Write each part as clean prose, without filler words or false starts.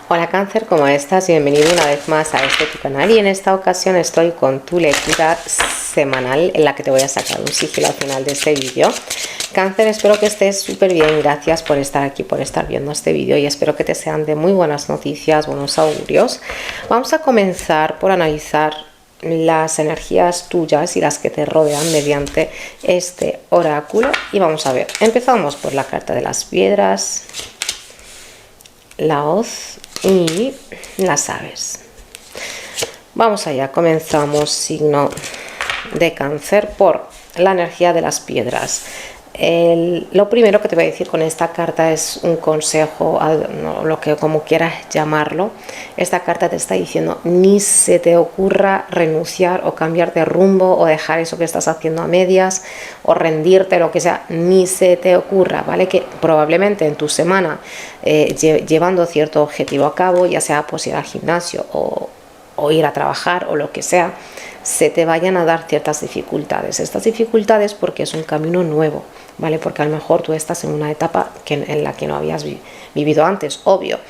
Hola Cáncer, ¿cómo estás? Bienvenido una vez más a este tu canal y en esta ocasión estoy con tu lectura semanal en la que te voy a sacar un sigilo al final de este vídeo. Cáncer, espero que estés súper bien, gracias por estar aquí, por estar viendo este vídeo y espero que te sean de muy buenas noticias, buenos augurios. Vamos a comenzar por analizar las energías tuyas y las que te rodean mediante este oráculo y vamos a ver, empezamos por la carta de las piedras, la hoz y las aves. Vamos allá, comenzamos signo de Cáncer por la energía de las piedras. Lo primero que te voy a decir con esta carta es un consejo, lo que como quieras llamarlo. Esta carta te está diciendo ni se te ocurra renunciar o cambiar de rumbo o dejar eso que estás haciendo a medias o rendirte, lo que sea, ni se te ocurra, ¿vale? Que probablemente en tu semana llevando cierto objetivo a cabo, ya sea pues ir al gimnasio o ir a trabajar o lo que sea, se te vayan a dar ciertas dificultades. Estas dificultades porque es un camino nuevo, ¿vale? Porque a lo mejor tú estás en una etapa en la que no habías vivido antes, obvio.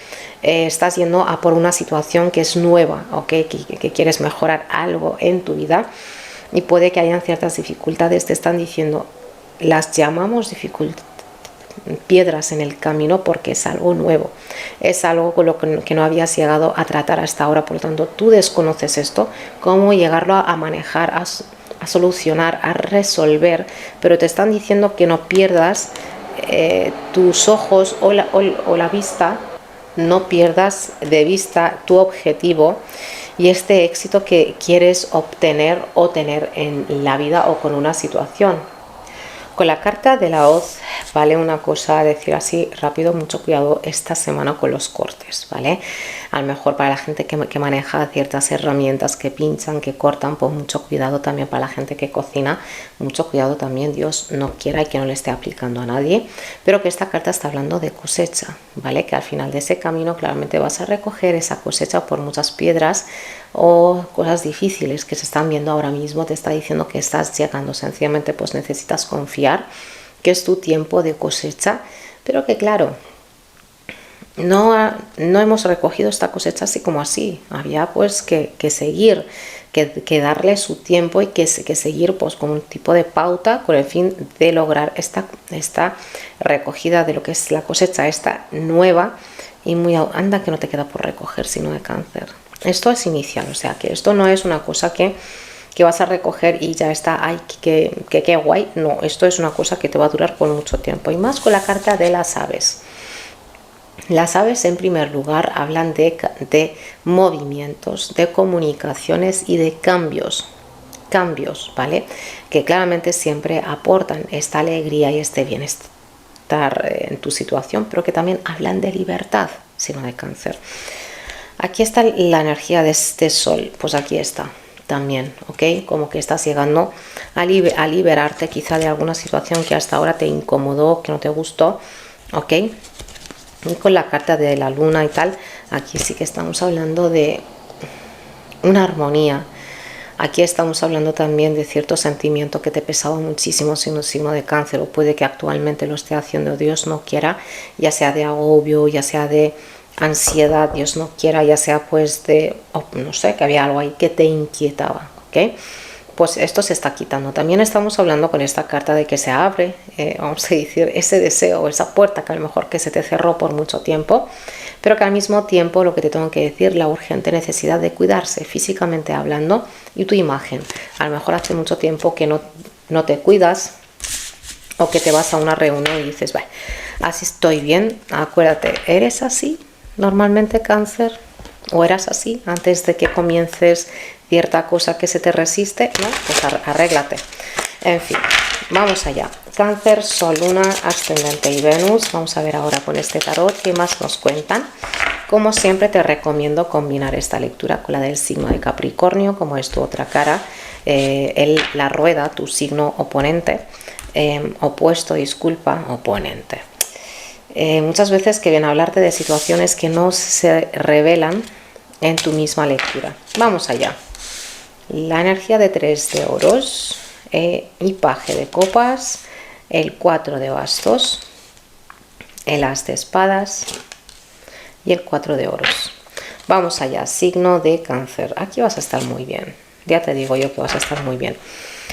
Estás yendo a por una situación que es nueva, ¿ok? Que quieres mejorar algo en tu vida y puede que hayan ciertas dificultades. Te están diciendo, las llamamos piedras en el camino porque es algo nuevo, es algo con lo que no habías llegado a tratar hasta ahora, por lo tanto tú desconoces esto, cómo llegarlo a manejar, a solucionar, a resolver, pero te están diciendo que no pierdas tus ojos o la vista, no pierdas de vista tu objetivo y este éxito que quieres obtener o tener en la vida o con una situación. Con la carta de la hoz, vale, una cosa a decir así rápido, mucho cuidado esta semana con los cortes, ¿vale? A lo mejor para la gente que maneja ciertas herramientas que pinchan, que cortan, pues mucho cuidado también para la gente que cocina, mucho cuidado también, Dios no quiera y que no le esté aplicando a nadie, pero que esta carta está hablando de cosecha, ¿vale? Que al final de ese camino claramente vas a recoger esa cosecha por muchas piedras o cosas difíciles que se están viendo ahora mismo. Te está diciendo que estás llegando, sencillamente pues necesitas confiar que es tu tiempo de cosecha, pero que claro, no hemos recogido esta cosecha así como así, había pues que seguir, que darle su tiempo y que seguir pues con un tipo de pauta con el fin de lograr esta recogida de lo que es la cosecha, esta nueva y muy anda que no te queda por recoger sino de Cáncer. Esto es inicial, o sea que esto no es una cosa que vas a recoger y ya está, ay, qué guay, no, esto es una cosa que te va a durar por mucho tiempo y más con la carta de las aves. Las aves en primer lugar hablan de movimientos, de comunicaciones y de cambios, ¿vale? Que claramente siempre aportan esta alegría y este bienestar en tu situación, pero que también hablan de libertad, signo de Cáncer. Aquí está la energía de este sol, pues aquí está también, ¿ok? Como que estás llegando a liberarte quizá de alguna situación que hasta ahora te incomodó, que no te gustó, ¿ok? Y con la carta de la luna y tal, aquí sí que estamos hablando de una armonía. Aquí estamos hablando también de cierto sentimiento que te pesaba muchísimo siendo signo de Cáncer, o puede que actualmente lo esté haciendo, Dios no quiera, ya sea de agobio, ya sea de ansiedad, Dios no quiera, ya sea pues de, no sé, que había algo ahí que te inquietaba, ¿ok? Pues esto se está quitando. También estamos hablando con esta carta de que se abre, vamos a decir, ese deseo, esa puerta que a lo mejor que se te cerró por mucho tiempo, pero que al mismo tiempo lo que te tengo que decir, la urgente necesidad de cuidarse físicamente hablando y tu imagen. A lo mejor hace mucho tiempo que no te cuidas o que te vas a una reunión y dices, bueno, así estoy bien, acuérdate, ¿eres así normalmente, Cáncer? ¿O eras así antes de que comiences cierta cosa que se te resiste? ¿No? Pues arréglate. En fin, vamos allá. Cáncer, Sol, Luna, Ascendente y Venus. Vamos a ver ahora con este tarot qué más nos cuentan. Como siempre te recomiendo combinar esta lectura con la del signo de Capricornio, como es tu otra cara, la rueda, tu signo oponente, opuesto, disculpa, oponente. Muchas veces que viene a hablarte de situaciones que no se revelan en tu misma lectura. Vamos allá. La energía de 3 de oros y paje de copas, el 4 de bastos, el as de espadas, y el 4 de oros. Vamos allá, signo de Cáncer. Aquí vas a estar muy bien. Ya te digo yo que vas a estar muy bien.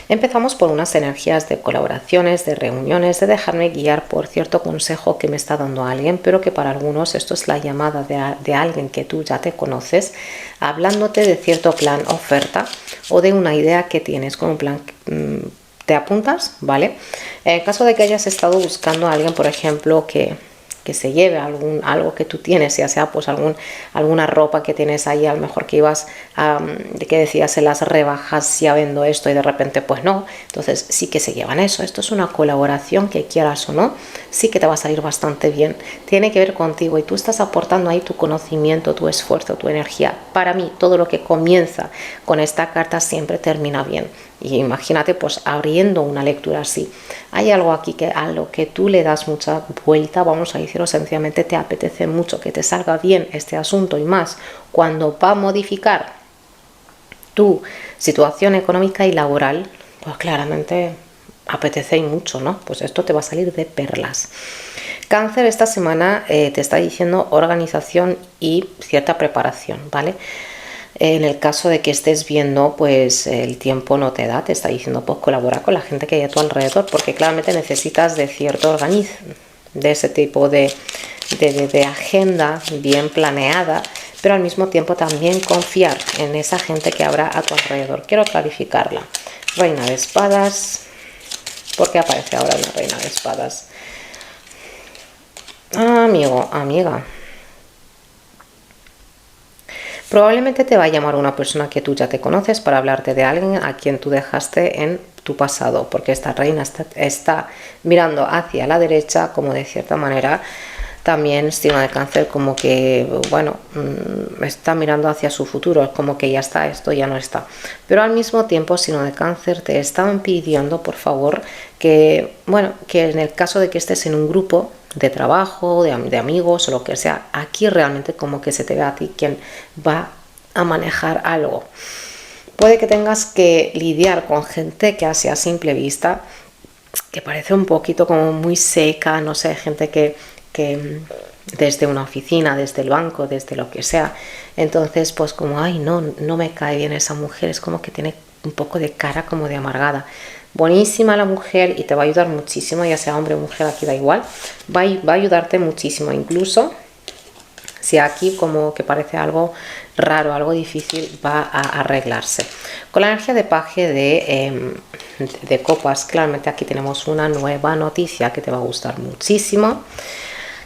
Empezamos por unas energías de colaboraciones, de reuniones, de dejarme guiar por cierto consejo que me está dando alguien, pero que para algunos esto es la llamada de alguien que tú ya te conoces, hablándote de cierto plan, oferta o de una idea que tienes con un plan. Te apuntas, ¿vale? En caso de que hayas estado buscando a alguien, por ejemplo, que se lleve algo que tú tienes, ya sea pues alguna ropa que tienes ahí, a lo mejor que ibas de que decías en las rebajas ya vendo esto y de repente pues no, entonces sí que se llevan eso. Esto es una colaboración que quieras o no, sí que te va a salir bastante bien, tiene que ver contigo y tú estás aportando ahí tu conocimiento, tu esfuerzo, tu energía. Para mí todo lo que comienza con esta carta siempre termina bien. Y imagínate pues abriendo una lectura así. Hay algo aquí que a lo que tú le das mucha vuelta, vamos a decirlo sencillamente, te apetece mucho que te salga bien este asunto y más cuando va a modificar tu situación económica y laboral, pues claramente apetece y mucho, ¿no? Pues esto te va a salir de perlas. Cáncer esta semana te está diciendo organización y cierta preparación, ¿vale? En el caso de que estés viendo, pues el tiempo no te da, te está diciendo, pues colabora con la gente que hay a tu alrededor, porque claramente necesitas de cierto organismo, de ese tipo de agenda bien planeada, pero al mismo tiempo también confiar en esa gente que habrá a tu alrededor. Quiero clarificarla. Reina de espadas. ¿Por qué aparece ahora una reina de espadas? Amigo, amiga. Probablemente te va a llamar una persona que tú ya te conoces para hablarte de alguien a quien tú dejaste en tu pasado, porque esta reina está mirando hacia la derecha, como de cierta manera también signo de Cáncer, como que, bueno, está mirando hacia su futuro, es como que ya está, esto ya no está. Pero al mismo tiempo, signo de Cáncer, te están pidiendo, por favor, que, bueno, que en el caso de que estés en un grupo de trabajo, de amigos o lo que sea, aquí realmente como que se te ve a ti quien va a manejar algo. Puede que tengas que lidiar con gente que así a simple vista, que parece un poquito como muy seca, no sé, gente que desde una oficina, desde el banco, desde lo que sea, entonces pues como, ay, no me cae bien esa mujer, es como que tiene un poco de cara como de amargada. Buenísima la mujer y te va a ayudar muchísimo, ya sea hombre o mujer, aquí da igual, va a ayudarte muchísimo, incluso si aquí como que parece algo raro, algo difícil, va a arreglarse. Con la energía de paje de copas, claramente aquí tenemos una nueva noticia que te va a gustar muchísimo,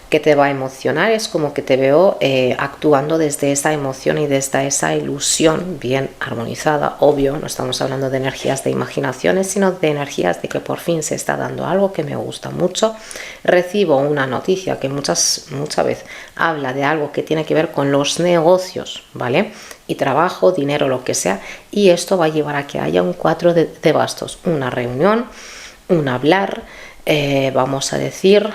que te va a emocionar. Es como que te veo actuando desde esa emoción y desde esa ilusión bien armonizada. Obvio, no estamos hablando de energías de imaginaciones, sino de energías de que por fin se está dando algo que me gusta mucho. Recibo una noticia que muchas veces habla de algo que tiene que ver con los negocios, ¿vale? Y trabajo, dinero, lo que sea, y esto va a llevar a que haya un 4 de bastos, una reunión, un hablar, vamos a decir,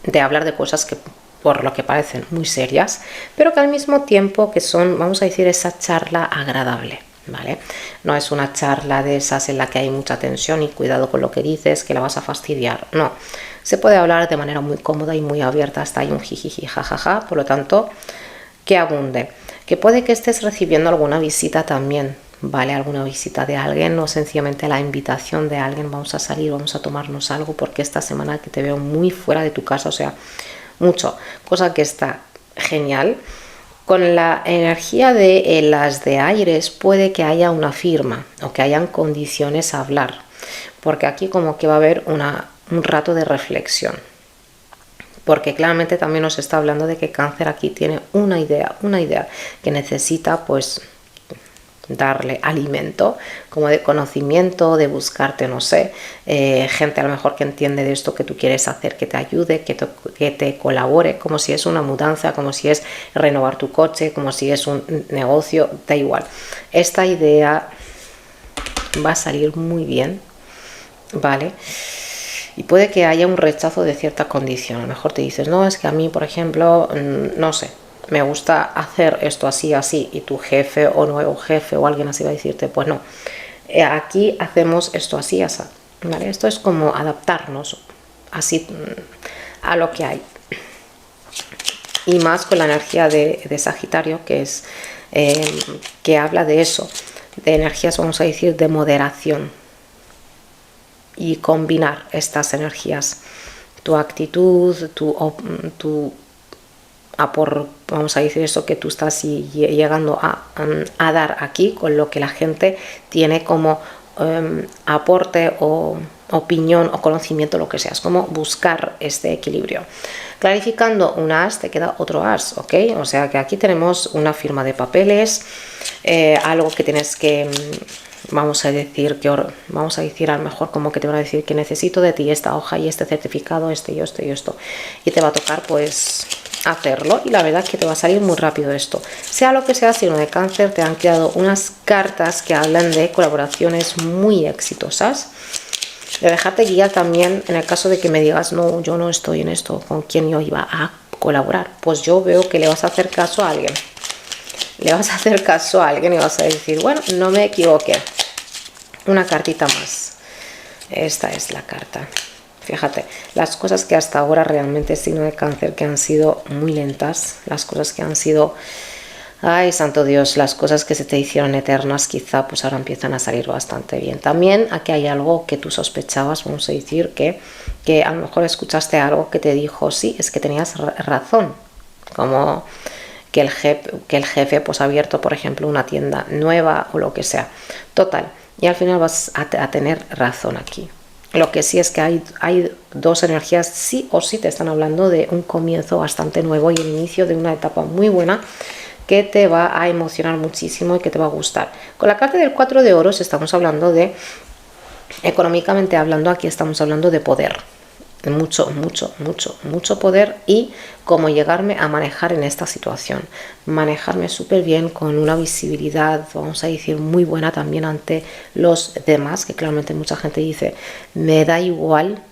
de hablar de cosas que por lo que parecen muy serias, pero que al mismo tiempo que son, vamos a decir, esa charla agradable, ¿vale? No es una charla de esas en la que hay mucha tensión y cuidado con lo que dices, que la vas a fastidiar, no. Se puede hablar de manera muy cómoda y muy abierta, hasta hay un jijiji, jajaja, por lo tanto, que abunde. Que puede que estés recibiendo alguna visita también, ¿vale? Alguna visita de alguien o sencillamente la invitación de alguien, vamos a salir, vamos a tomarnos algo, porque esta semana que te veo muy fuera de tu casa, o sea, mucho, cosa que está genial. Con la energía de las de Aires puede que haya una firma o que hayan condiciones a hablar, porque aquí como que va a haber un rato de reflexión. Porque claramente también nos está hablando de que Cáncer aquí tiene una idea que necesita pues darle alimento, como de conocimiento, de buscarte, no sé, gente a lo mejor que entiende de esto que tú quieres hacer, que te ayude, que te colabore, como si es una mudanza, como si es renovar tu coche, como si es un negocio, da igual. Esta idea va a salir muy bien, ¿vale? Y puede que haya un rechazo de cierta condición. A lo mejor te dices, no, es que a mí, por ejemplo, no sé, me gusta hacer esto así, así, y tu jefe o nuevo jefe o alguien así va a decirte, pues no, aquí hacemos esto así, así, ¿vale? Esto es como adaptarnos así a lo que hay. Y más con la energía de Sagitario, que es que habla de eso, de energías, vamos a decir, de moderación, y combinar estas energías, tu actitud, tu vamos a decir eso que tú estás llegando a dar aquí, con lo que la gente tiene como aporte o opinión o conocimiento, lo que sea. Es como buscar este equilibrio. Clarificando un as, te queda otro as, ¿ok? O sea que aquí tenemos una firma de papeles, algo que tienes que, vamos a decir a lo mejor como que te van a decir que necesito de ti esta hoja y este certificado, esto y esto, y te va a tocar pues hacerlo, y la verdad es que te va a salir muy rápido esto. Sea lo que sea, signo de Cáncer, te han quedado unas cartas que hablan de colaboraciones muy exitosas, de dejarte guiar también en el caso de que me digas, no, yo no estoy en esto, con quién yo iba a colaborar. Pues yo veo que le vas a hacer caso a alguien, y vas a decir, bueno, no me equivoqué. Una cartita más, esta es la carta. Fíjate, las cosas que hasta ahora realmente, signo de Cáncer, que han sido muy lentas, las cosas que han sido, ay santo Dios, las cosas que se te hicieron eternas, quizá pues ahora empiezan a salir bastante bien. También aquí hay algo que tú sospechabas, vamos a decir que a lo mejor escuchaste algo que te dijo, sí, es que tenías razón, como que el jefe pues ha abierto, por ejemplo, una tienda nueva o lo que sea. Total, y al final vas a tener razón aquí. Lo que sí es que hay dos energías, sí o sí te están hablando de un comienzo bastante nuevo y el inicio de una etapa muy buena que te va a emocionar muchísimo y que te va a gustar. Con la carta del 4 de oros estamos hablando de, económicamente hablando, aquí estamos hablando de poder. Mucho poder, y cómo llegarme a manejar en esta situación, manejarme súper bien, con una visibilidad, vamos a decir, muy buena también ante los demás, que claramente mucha gente dice, me da igual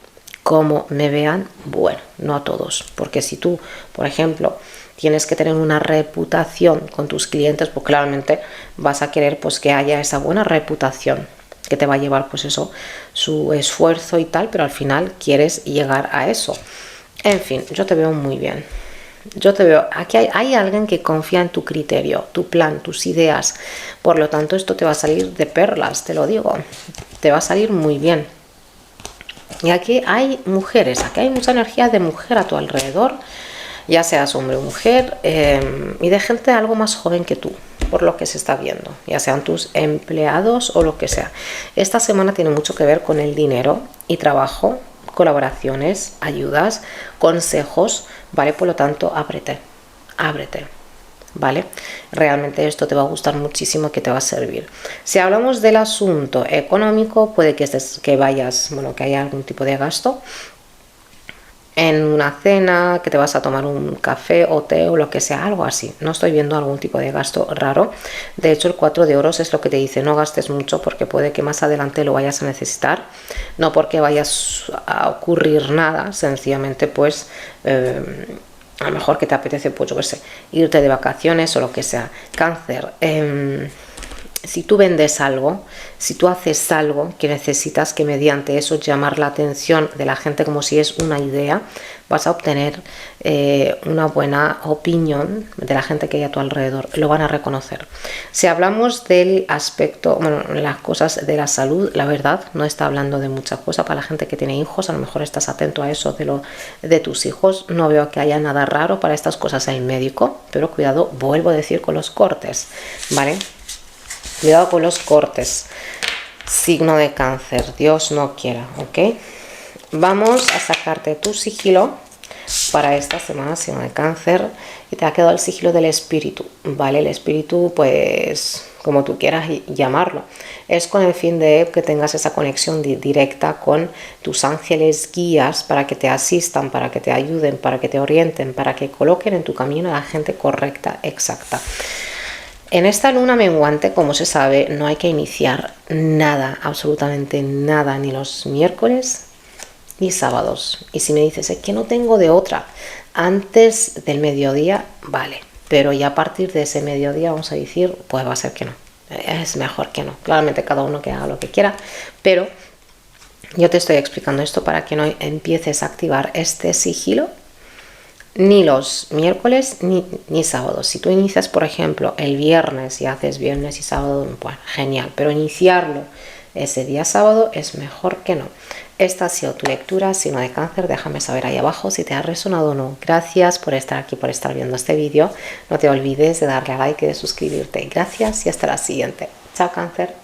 cómo me vean. Bueno, no a todos, porque si tú, por ejemplo, tienes que tener una reputación con tus clientes, pues claramente vas a querer pues que haya esa buena reputación, que te va a llevar pues eso, su esfuerzo y tal, pero al final quieres llegar a eso. En fin, yo te veo muy bien. Yo te veo, aquí hay alguien que confía en tu criterio, tu plan, tus ideas. Por lo tanto, esto te va a salir de perlas, te lo digo. Te va a salir muy bien. Y aquí hay mujeres, aquí hay mucha energía de mujer a tu alrededor, ya seas hombre o mujer, y de gente algo más joven que tú, por lo que se está viendo, ya sean tus empleados o lo que sea. Esta semana tiene mucho que ver con el dinero y trabajo, colaboraciones, ayudas, consejos, ¿vale? Por lo tanto, ábrete, ¿vale? Realmente esto te va a gustar muchísimo, que te va a servir. Si hablamos del asunto económico, puede que vayas, bueno, que haya algún tipo de gasto en una cena, que te vas a tomar un café o té o lo que sea, algo así. No estoy viendo algún tipo de gasto raro. De hecho, el 4 de oros es lo que te dice, no gastes mucho, porque puede que más adelante lo vayas a necesitar. No porque vayas a ocurrir nada, sencillamente pues a lo mejor que te apetece, pues yo qué sé, irte de vacaciones o lo que sea. Cáncer, si tú vendes algo, si tú haces algo que necesitas que mediante eso llamar la atención de la gente, como si es una idea, vas a obtener una buena opinión de la gente que hay a tu alrededor, lo van a reconocer. Si hablamos del aspecto, bueno, las cosas de la salud, la verdad no está hablando de muchas cosas. Para la gente que tiene hijos, a lo mejor estás atento a eso de tus hijos. No veo que haya nada raro para estas cosas en el médico, pero cuidado, vuelvo a decir, con los cortes, ¿vale? Cuidado con los cortes, signo de Cáncer, Dios no quiera, ¿ok? Vamos a sacarte tu sigilo para esta semana, signo de Cáncer, y te ha quedado el sigilo del espíritu, ¿vale? El espíritu, pues, como tú quieras llamarlo, es con el fin de que tengas esa conexión directa con tus ángeles guías, para que te asistan, para que te ayuden, para que te orienten, para que coloquen en tu camino a la gente correcta, exacta. En esta luna menguante, como se sabe, no hay que iniciar nada, absolutamente nada, ni los miércoles ni sábados. Y si me dices, es que no tengo de otra, antes del mediodía, vale, pero ya a partir de ese mediodía, vamos a decir, pues va a ser que no, es mejor que no. Claramente cada uno que haga lo que quiera, pero yo te estoy explicando esto para que no empieces a activar este sigilo ni los miércoles ni sábados. Si tú inicias, por ejemplo, el viernes y haces viernes y sábado, bueno, genial, pero iniciarlo ese día sábado es mejor que no. Esta ha sido tu lectura, signo de Cáncer. Déjame saber ahí abajo si te ha resonado o no. Gracias por estar aquí, por estar viendo este vídeo. No te olvides de darle a like y de suscribirte. Gracias y hasta la siguiente. Chao, Cáncer.